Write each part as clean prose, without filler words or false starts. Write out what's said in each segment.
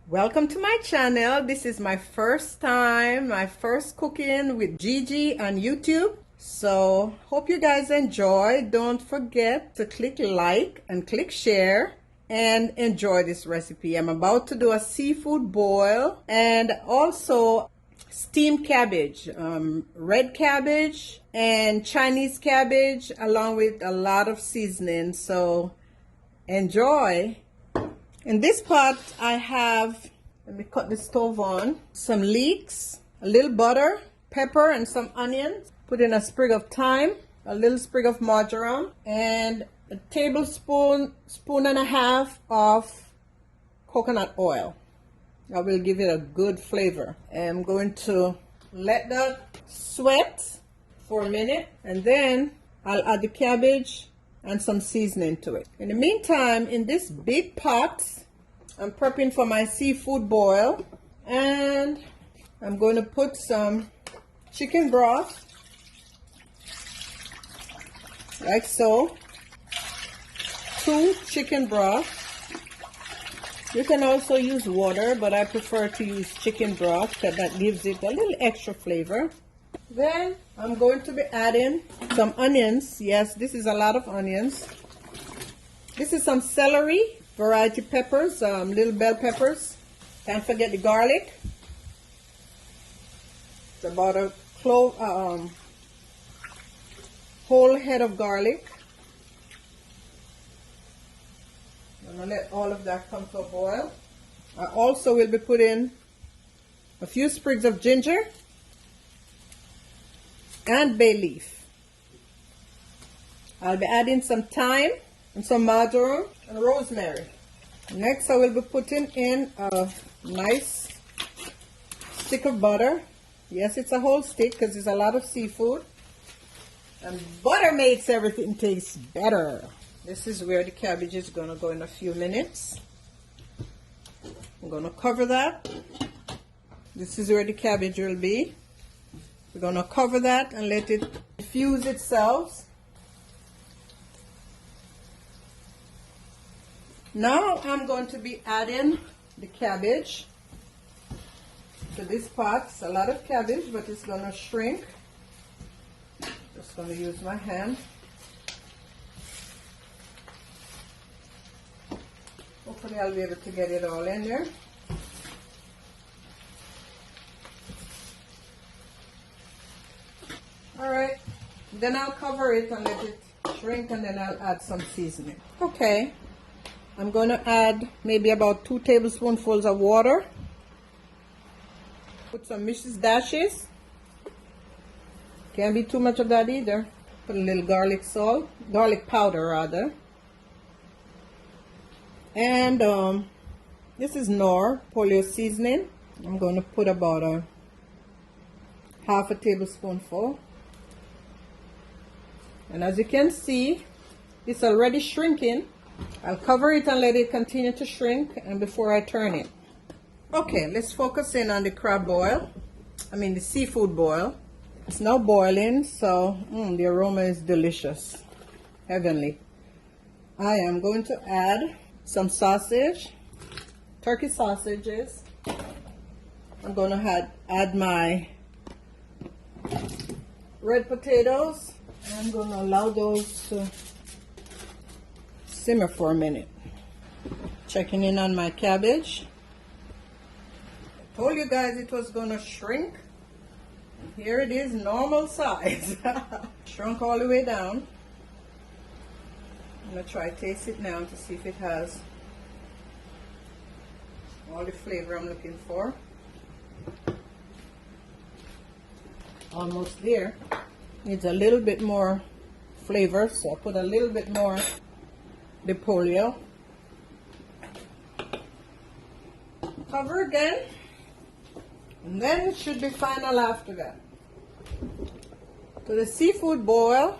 Welcome to my channel. This is my first time, my first cooking with Gigi on YouTube. So hope you guys enjoy. Don't forget to click like and click share and enjoy this recipe. I'm about to do a seafood boil and also steamed cabbage, red cabbage and Chinese cabbage along with a lot of seasoning. So enjoy. In this pot, I have, let me cut the stove on, some leeks, a little butter, pepper, and some onions. Put in a sprig of thyme, a little sprig of marjoram, and a tablespoon, spoon and a half of coconut oil. That will give it a good flavor. I'm going to let that sweat for a minute, and then I'll add the cabbage and some seasoning to it. In the meantime, in this big pot, I'm prepping for my seafood boil, and I'm going to put some chicken broth, like so. 2 chicken broth. You can also use water, but I prefer to use chicken broth because that gives it a little extra flavor. Then I'm going to be adding some onions. Yes, this is a lot of onions. This is some celery, variety peppers, little bell peppers. Can't forget the garlic. It's about a whole head of garlic. I'm going to let all of that come to a boil. I also will be putting a few sprigs of ginger and bay leaf. I'll be adding some thyme and some marjoram and rosemary. Next, I will be putting in a nice stick of butter. Yes, it's a whole stick because there's a lot of seafood. And butter makes everything taste better. This is where the cabbage is going to go in a few minutes. I'm going to cover that. This is where the cabbage will be. We're going to cover that and let it diffuse itself. Now I'm going to be adding the cabbage to this pot. It's a lot of cabbage, but it's going to shrink. Just going to use my hand. Hopefully I'll be able to get it all in there. Alright, then I'll cover it and let it shrink, and then I'll add some seasoning. Okay, I'm going to add maybe about 2 tablespoonfuls of water. Put some Mrs. Dashes. Can't be too much of that either. Put a little garlic salt, garlic powder rather. And this is Knorr polio seasoning. I'm going to put about a half a tablespoonful. And as you can see, it's already shrinking. I'll cover it and let it continue to shrink and before I turn it. Okay, let's focus in on the crab boil. The seafood boil. It's now boiling, so the aroma is delicious. Heavenly. I am going to add some sausage, turkey sausages. I'm going to add my red potatoes. I'm going to allow those to simmer for a minute. Checking in on my cabbage. I told you guys it was going to shrink. Here it is, normal size. Shrunk all the way down. I'm going to try to taste it now to see if it has all the flavor I'm looking for. Almost there. Needs a little bit more flavor, so I put a little bit more de polio. Cover again, and then it should be final after that. To the seafood boil,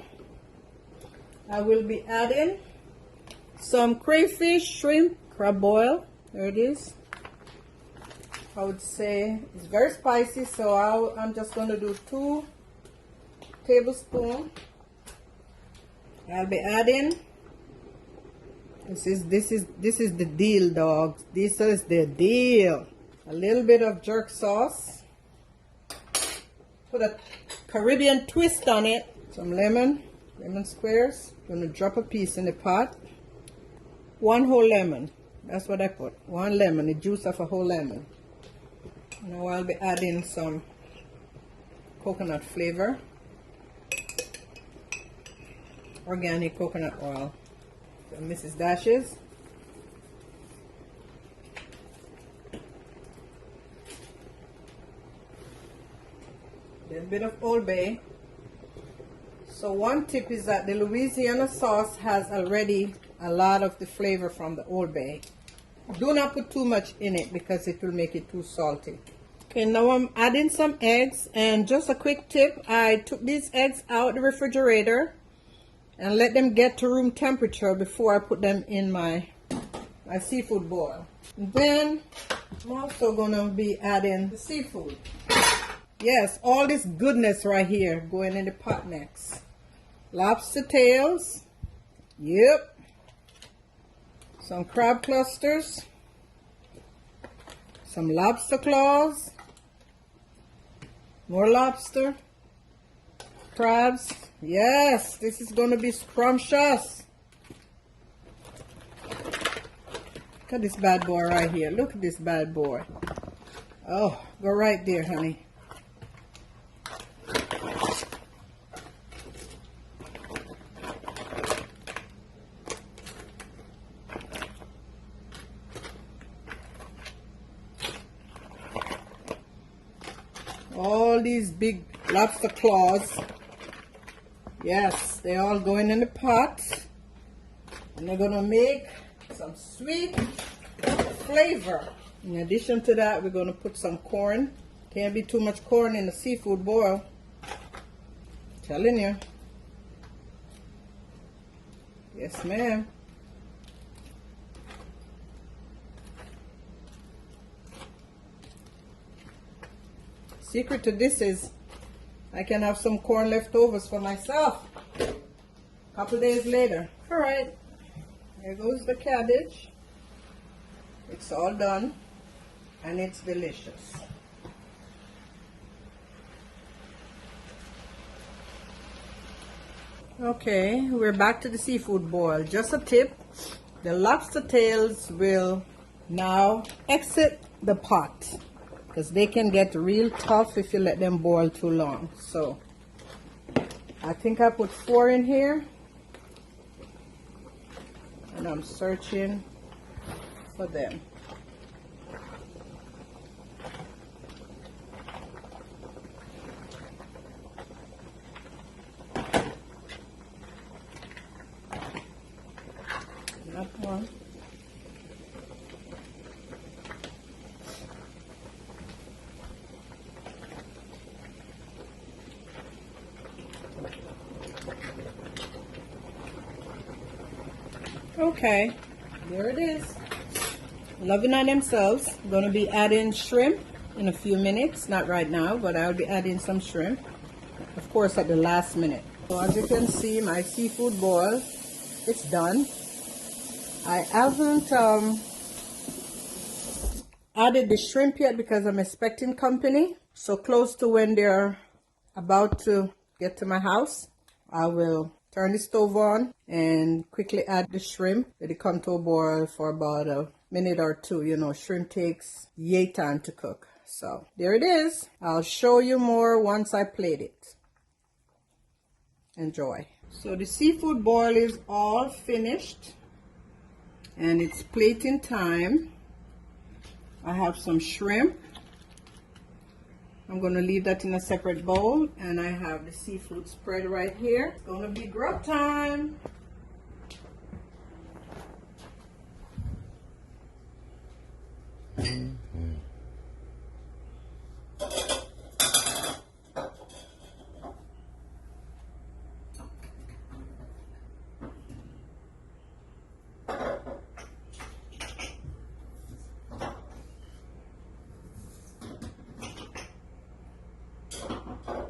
I will be adding some crayfish, shrimp, crab boil. There it is. I would say it's very spicy, so I'm just going to do 2 tablespoons. I'll be adding This is the deal, dogs. This is the deal. A little bit of jerk sauce. Put a Caribbean twist on it. Some lemon squares. Gonna drop a piece in the pot. 1 whole lemon. That's what I put. 1 lemon, the juice of a whole lemon. Now I'll be adding some coconut flavor. Organic coconut oil. So Mrs. Dashes. A bit of Old Bay. So one tip is that the Louisiana sauce has already a lot of the flavor from the Old Bay. Do not put too much in it because it will make it too salty. Okay, now I'm adding some eggs, and just a quick tip, I took these eggs out the refrigerator and let them get to room temperature before I put them in my seafood boil. Then I'm also gonna be adding the seafood. Yes, all this goodness right here going in the pot next. Lobster tails. Yep. Some crab clusters. Some lobster claws. More lobster. Crabs. Yes, this is going to be scrumptious. Look at this bad boy right here. Look at this bad boy. Oh, go right there, honey. All these big lobster claws. Yes, they're all going in the pot. And they're going to make some sweet flavor. In addition to that, we're going to put some corn. Can't be too much corn in the seafood boil. Telling you. Yes, ma'am. Secret to this is I can have some corn leftovers for myself a couple days later. All right, here goes the cabbage. It's all done and it's delicious. Okay, we're back to the seafood boil. Just a tip, the lobster tails will now exit the pot, because they can get real tough if you let them boil too long. So I think I put 4 in here, and I'm searching for them. Not one. Okay, there it is. Loving on themselves. I'm going to be adding shrimp in a few minutes. Not right now, but I'll be adding some shrimp. Of course, at the last minute. So as you can see, my seafood boil, it's done. I haven't added the shrimp yet because I'm expecting company. So close to when they're about to get to my house, I will turn the stove on and quickly add the shrimp. Let it come to a boil for about a minute or two. You know, shrimp takes yay time to cook. So there it is. I'll show you more once I plate it. Enjoy. So the seafood boil is all finished and it's plating time. I have some shrimp. I'm going to leave that in a separate bowl, and I have the seafood spread right here. It's going to be grub time.